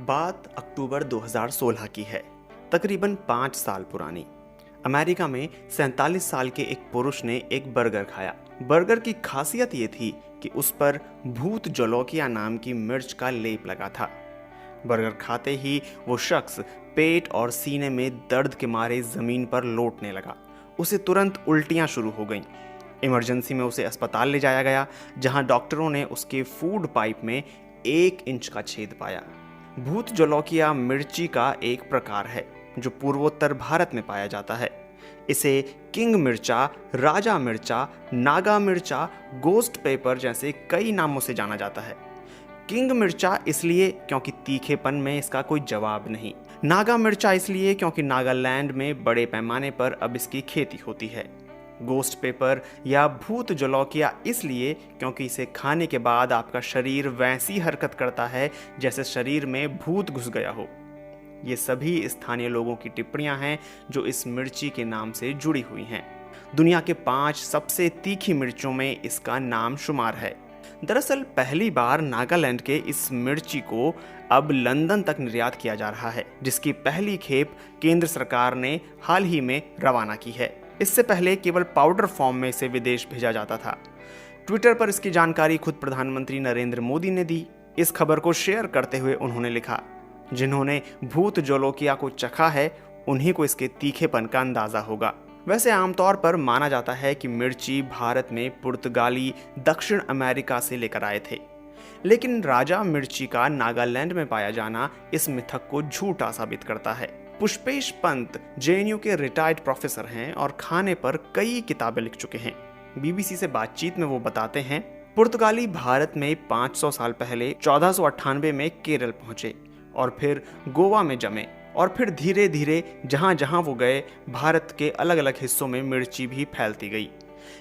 बात अक्टूबर 2016 की है, तकरीबन 5 साल पुरानी। अमेरिका में 47 साल के एक पुरुष ने एक बर्गर खाया। बर्गर की खासियत ये थी कि उस पर भूत जोलोकिया नाम की मिर्च का लेप लगा था। बर्गर खाते ही वो शख्स पेट और सीने में दर्द के मारे जमीन पर लोटने लगा। उसे तुरंत उल्टियां शुरू हो गईं। इमरजेंसी में उसे अस्पताल ले जाया गया, जहां डॉक्टरों ने उसके फूड पाइप में 1 इंच का छेद पाया। भूत जोलोकिया मिर्ची का एक प्रकार है जो पूर्वोत्तर भारत में पाया जाता है। इसे किंग मिर्चा, राजा मिर्चा, नागा मिर्चा, गोस्ट पेपर जैसे कई नामों से जाना जाता है। किंग मिर्चा इसलिए क्योंकि तीखेपन में इसका कोई जवाब नहीं। नागा मिर्चा इसलिए क्योंकि नागालैंड में बड़े पैमाने पर अब इसकी खेती होती है। गोस्ट पेपर या भूत जोलोकिया इसलिए क्योंकि इसे खाने के बाद आपका शरीर वैसी हरकत करता है जैसे शरीर में भूत घुस गया हो। ये सभी स्थानीय लोगों की टिप्पणियां हैं जो इस मिर्ची के नाम से जुड़ी हुई हैं। दुनिया के 5 सबसे तीखी मिर्चों में इसका नाम शुमार है। दरअसल पहली बार नागालैंड के इस मिर्ची को अब लंदन तक निर्यात किया जा रहा है, जिसकी पहली खेप केंद्र सरकार ने हाल ही में रवाना की है। इससे पहले केवल पाउडर फॉर्म में इसे विदेश भेजा जाता था। ट्विटर पर इसकी जानकारी खुद प्रधानमंत्री नरेंद्र मोदी ने दी। इस खबर को शेयर करते हुए उन्होंने लिखा, जिन्होंने भूत जोलोकिया को चखा है उन्हीं को इसके तीखेपन का अंदाजा होगा। वैसे आमतौर पर माना जाता है कि मिर्ची भारत में पुर्तगाली दक्षिण अमेरिका से लेकर आए थे, लेकिन राजा मिर्ची का नागालैंड में पाया जाना इस मिथक को झूठा साबित करता है। पुष्पेश पंत जेएनयू के रिटायर्ड प्रोफेसर हैं और खाने पर कई किताबें लिख चुके हैं। बीबीसी से बातचीत में वो बताते हैं, पुर्तगाली भारत में 500 साल पहले 1498 में केरल पहुंचे और फिर गोवा में जमे और फिर धीरे धीरे जहां जहां वो गए भारत के अलग अलग हिस्सों में मिर्ची भी फैलती गई।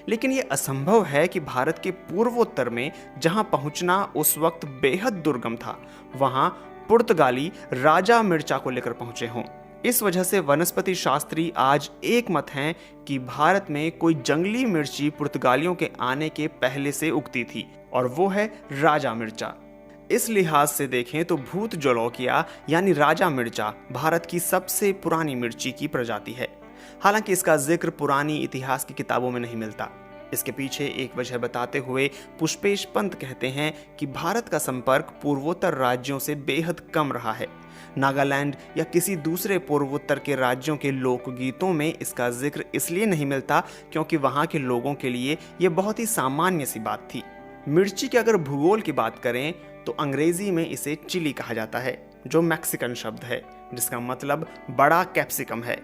लेकिन ये असंभव है कि भारत के पूर्वोत्तर में जहां पहुंचना उस वक्त बेहद दुर्गम था, वहां पुर्तगाली राजा मिर्चा को लेकर पहुंचे हों। इस वजह से वनस्पति शास्त्री आज एक मत हैं कि भारत में कोई जंगली मिर्ची पुर्तगालियों के आने के पहले से उगती थी और वो है राजा मिर्चा। इस लिहाज से देखें तो भूत जोलोकिया यानी राजा मिर्चा भारत की सबसे पुरानी मिर्ची की प्रजाति है। हालांकि इसका जिक्र पुरानी इतिहास की किताबों में नहीं मिलता। इसके पीछे एक वजह बताते हुए पुष्पेश पंत कहते हैं कि भारत का संपर्क पूर्वोत्तर राज्यों से बेहद कम रहा है। नागालैंड या किसी दूसरे पूर्वोत्तर के राज्यों के लोकगीतों में इसका जिक्र इसलिए नहीं मिलता क्योंकि वहाँ के लोगों के लिए ये बहुत ही सामान्य सी बात थी। मिर्ची के अगर भूगोल की बात करें तो अंग्रेजी में इसे चिली कहा जाता है, जो मैक्सिकन शब्द है जिसका मतलब बड़ा कैप्सिकम है।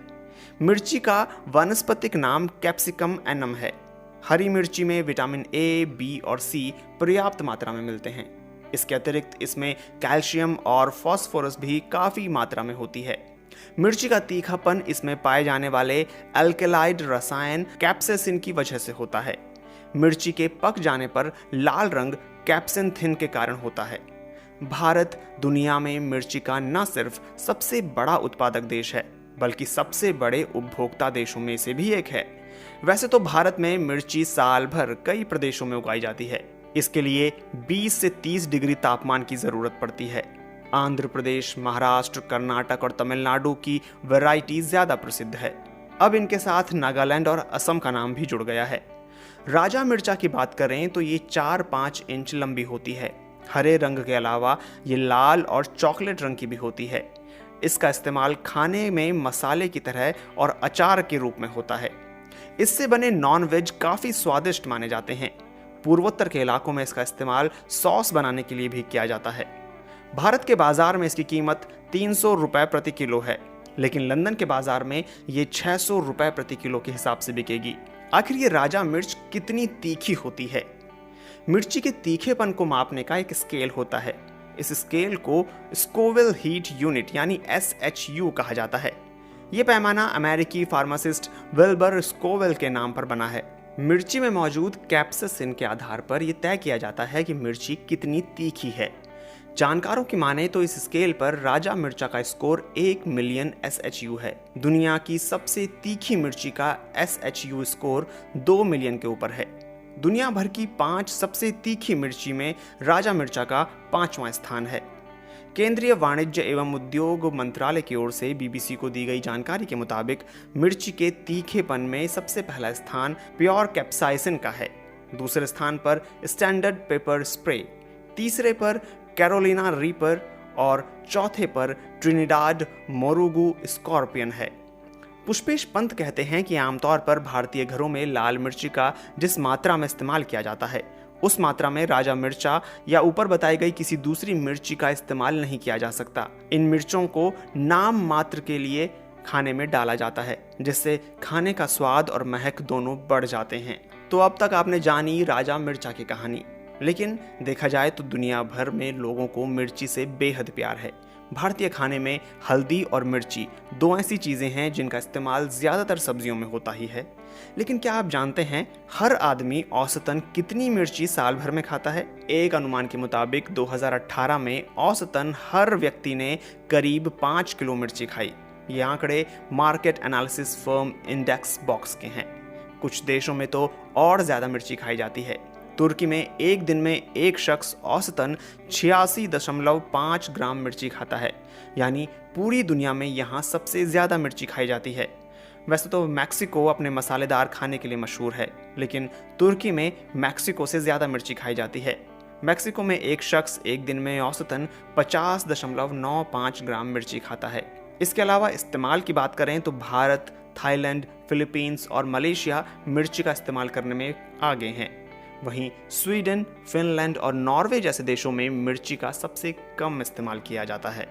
मिर्ची का वानस्पतिक नाम कैप्सिकम एनम है। हरी मिर्ची में विटामिन ए, बी और सी पर्याप्त मात्रा में मिलते हैं। इसके अतिरिक्त इसमें कैल्शियम और फास्फोरस भी काफ़ी मात्रा में होती है। मिर्ची का तीखापन इसमें पाए जाने वाले अल्केलाइड रसायन कैप्सेसिन की वजह से होता है। मिर्ची के पक जाने पर लाल रंग कैप्सेंथिन के कारण होता है। भारत दुनिया में मिर्ची का न सिर्फ सबसे बड़ा उत्पादक देश है, बल्कि सबसे बड़े उपभोक्ता देशों में से भी एक है। वैसे तो भारत में मिर्ची साल भर कई प्रदेशों में उगाई जाती है। इसके लिए 20 से 30 डिग्री तापमान की जरूरत पड़ती है। आंध्र प्रदेश, महाराष्ट्र, कर्नाटक और तमिलनाडु की वैरायटी ज्यादा प्रसिद्ध है। अब इनके साथ नागालैंड और असम का नाम भी जुड़ गया है। राजा मिर्चा की बात करें तो ये 4-5 इंच लंबी होती है। हरे रंग के अलावा ये लाल और चॉकलेट रंग की भी होती है। इसका इस्तेमाल खाने में मसाले की तरह और अचार के रूप में होता है। इससे बने नॉन वेज काफ़ी स्वादिष्ट माने जाते हैं। पूर्वोत्तर के इलाकों में इसका इस्तेमाल सॉस बनाने के लिए भी किया जाता है। भारत के बाजार में इसकी कीमत 300 रुपये प्रति किलो है, लेकिन लंदन के बाजार में ये 600 रुपये प्रति किलो के हिसाब से बिकेगी। आखिर ये राजा मिर्च कितनी तीखी होती है? मिर्ची के तीखेपन को मापने का एक स्केल होता है। इस स्केल को स्कोविल हीट यूनिट यानी SHU कहा जाता है। ये पैमाना अमेरिकी फार्मासिस्ट विल्बर स्कोविल के नाम पर बना है। मिर्ची में मौजूद कैप्सेसिन के आधार पर यह तय किया जाता है कि मिर्ची कितनी तीखी है। जानकारों की माने तो इस स्केल पर राजा मिर्चा का स्कोर 1 मिलियन SHU है। दुनिया की सबसे तीखी मिर्ची का SHU स्कोर 2 मिलियन के ऊपर है। दुनिया भर की 5 सबसे तीखी मिर्ची में राजा मिर्चा का 5वां स्थान है। केंद्रीय वाणिज्य एवं उद्योग मंत्रालय की ओर से बीबीसी को दी गई जानकारी के मुताबिक मिर्ची के तीखेपन में सबसे पहला स्थान प्योर कैप्साइसिन का है, दूसरे स्थान पर स्टैंडर्ड पेपर स्प्रे, तीसरे पर कैरोलिना रीपर और चौथे पर ट्रिनिडाड मोरुगु स्कॉर्पियन है। पुष्पेश पंत कहते हैं कि आमतौर पर भारतीय घरों में लाल मिर्ची का जिस मात्रा में इस्तेमाल किया जाता है उस मात्रा में राजा मिर्चा या ऊपर बताई गई किसी दूसरी मिर्ची का इस्तेमाल नहीं किया जा सकता। इन मिर्चों को नाम मात्र के लिए खाने में डाला जाता है, जिससे खाने का स्वाद और महक दोनों बढ़ जाते हैं। तो अब तक आपने जानी राजा मिर्चा की कहानी, लेकिन देखा जाए तो दुनिया भर में लोगों को मिर्ची से बेहद प्यार है। भारतीय खाने में हल्दी और मिर्ची दो ऐसी चीज़ें हैं जिनका इस्तेमाल ज़्यादातर सब्जियों में होता ही है। लेकिन क्या आप जानते हैं हर आदमी औसतन कितनी मिर्ची साल भर में खाता है? एक अनुमान के मुताबिक 2018 में औसतन हर व्यक्ति ने करीब 5 किलो मिर्ची खाई। ये आंकड़े market analysis firm index box के हैं। कुछ देशों में तो और ज़्यादा मिर्ची खाई जाती है। तुर्की में एक दिन में एक शख्स औसतन 86.5 ग्राम मिर्ची खाता है, यानी पूरी दुनिया में यहाँ सबसे ज़्यादा मिर्ची खाई जाती है। वैसे तो मैक्सिको अपने मसालेदार खाने के लिए मशहूर है, लेकिन तुर्की में मैक्सिको से ज़्यादा मिर्ची खाई जाती है। मैक्सिको में एक शख्स एक दिन में औसतन 50.95 ग्राम मिर्ची खाता है। इसके अलावा इस्तेमाल की बात करें तो भारत, थाईलैंड, फिलीपींस और मलेशिया मिर्ची का इस्तेमाल करने में आगे हैं। वहीं स्वीडन, फिनलैंड और नॉर्वे जैसे देशों में मिर्ची का सबसे कम इस्तेमाल किया जाता है।